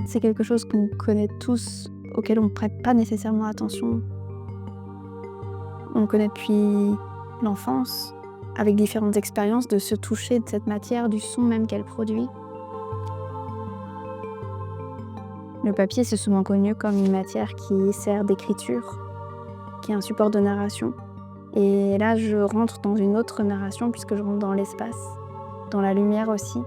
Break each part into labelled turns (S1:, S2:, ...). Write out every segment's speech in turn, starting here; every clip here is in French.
S1: C'est quelque chose qu'on connaît tous, auquel on ne prête pas nécessairement attention. On le connaît depuis l'enfance, avec différentes expériences de se toucher de cette matière, du son même qu'elle produit. Le papier, c'est souvent connu comme une matière qui sert d'écriture, qui est un support de narration. Et là, je rentre dans une autre narration puisque je rentre dans l'espace, dans la lumière aussi,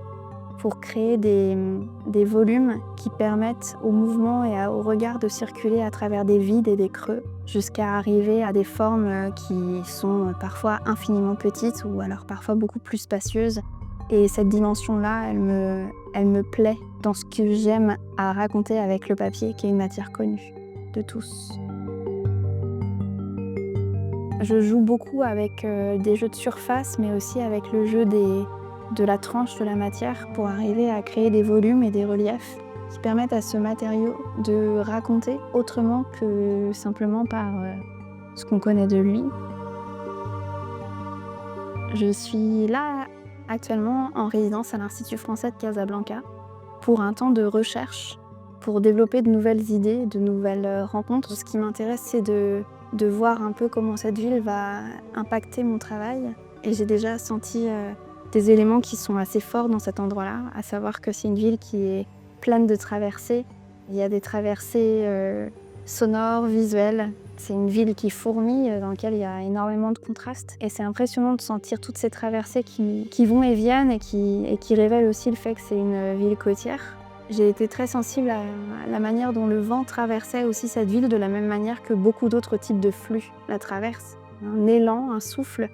S1: pour créer des volumes qui permettent au mouvement et au regard de circuler à travers des vides et des creux, jusqu'à arriver à des formes qui sont parfois infiniment petites ou alors parfois beaucoup plus spacieuses. Et cette dimension-là, elle me plaît dans ce que j'aime à raconter avec le papier, qui est une matière connue de tous. Je joue beaucoup avec des jeux de surface, mais aussi avec le jeu de la tranche de la matière pour arriver à créer des volumes et des reliefs qui permettent à ce matériau de raconter autrement que simplement par ce qu'on connaît de lui. Je suis là actuellement en résidence à l'Institut français de Casablanca pour un temps de recherche, pour développer de nouvelles idées, de nouvelles rencontres. Ce qui m'intéresse, c'est de voir un peu comment cette ville va impacter mon travail. Et j'ai déjà senti des éléments qui sont assez forts dans cet endroit-là, à savoir que c'est une ville qui est pleine de traversées. Il y a des traversées sonores, visuelles. C'est une ville qui fourmille, dans laquelle il y a énormément de contrastes. Et c'est impressionnant de sentir toutes ces traversées qui vont et viennent et qui révèlent aussi le fait que c'est une ville côtière. J'ai été très sensible à la manière dont le vent traversait aussi cette ville, de la même manière que beaucoup d'autres types de flux la traversent. Un élan, un souffle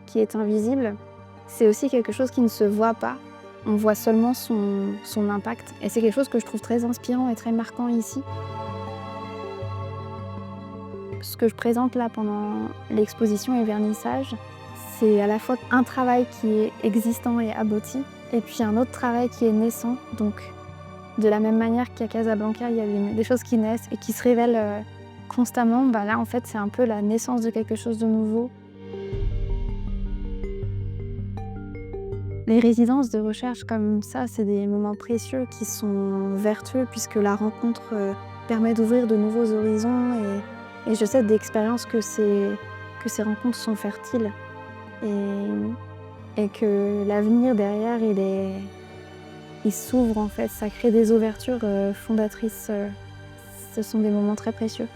S1: qui est invisible. C'est aussi quelque chose qui ne se voit pas. On voit seulement son impact. Et c'est quelque chose que je trouve très inspirant et très marquant ici. Ce que je présente là pendant l'exposition et le vernissage, c'est à la fois un travail qui est existant et abouti, et puis un autre travail qui est naissant. Donc, de la même manière qu'à Casablanca, il y a des choses qui naissent et qui se révèlent constamment, là en fait c'est un peu la naissance de quelque chose de nouveau. Les résidences de recherche comme ça, c'est des moments précieux qui sont vertueux puisque la rencontre permet d'ouvrir de nouveaux horizons et je sais d'expérience que ces rencontres sont fertiles et que l'avenir derrière, il s'ouvre en fait, ça crée des ouvertures fondatrices. Ce sont des moments très précieux.